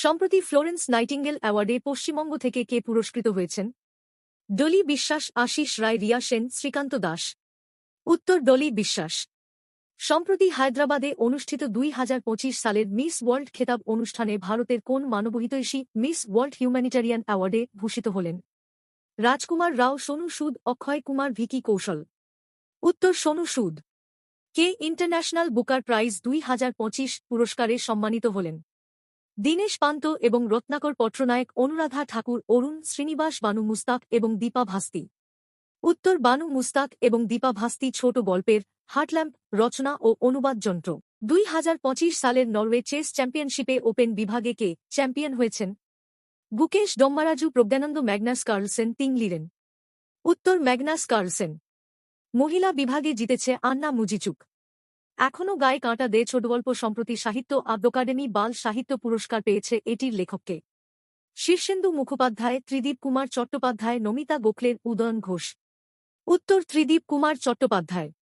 সম্প্রতি Florence nightingale অ্যাওয়ার্ডে Paschimbanga থেকে কে পুরস্কৃত হয়েছেন? ডলি বিশ্বাস, আশিস রায়, রিয়া সেন, শ্রীকান্ত দাস। উত্তর ডলি বিশ্বাস। সম্প্রতি হায়দ্রাবাদে অনুষ্ঠিত 2025 সালের মিস ওয়ার্ল্ড খেতাব অনুষ্ঠানে ভারতের কোন মানবহিতৈষী মিস ওয়ার্ল্ড হিউম্যানিটারিয়ান অ্যাওয়ার্ডে ভূষিত হলেন? রাজকুমার রাও, সোনু সুদ, অক্ষয় কুমার, ভিকি কৌশল। উত্তর সোনু সুদ। কে ইন্টারন্যাশনাল বুকার প্রাইজ 2025 পুরস্কারে সম্মানিত হলেন? দীনেশ পান্ত এবং রত্নাকর পট্টনায়ক, অনুরাধা ঠাকুর, অরুণ শ্রীনিবাস, বানু মুস্তাক এবং দীপা ভাস্তি। উত্তর বানু মুস্তাক এবং দীপা ভাস্তি ছোট গল্পের হার্টল্যাম্প রচনা ও অনুবাদ যন্ত্র। 2025 সালের নরওয়ে চেস চ্যাম্পিয়নশিপে ওপেন বিভাগে কে চ্যাম্পিয়ন হয়েছেন? Gukesh Dommaraju, Praggnanandhaa, Magnus Carlsen, Ding Liren. উত্তর ম্যাগনাস কার্লসেন। মহিলা বিভাগে জিতেছে আন্না মুজিচুক। এখনও গায়ে কাঁটা দে ছোটগল্প সম্প্রতি সাহিত্য আকাদেমি বাল সাহিত্য পুরস্কার পেয়েছে, এটির লেখককে? শীর্ষেন্দু মুখোপাধ্যায়, ত্রিদীপ কুমার চট্টোপাধ্যায়, নমিতা গোখলের, উদয়ন ঘোষ। উত্তর ত্রিদীপ কুমার চট্টোপাধ্যায়।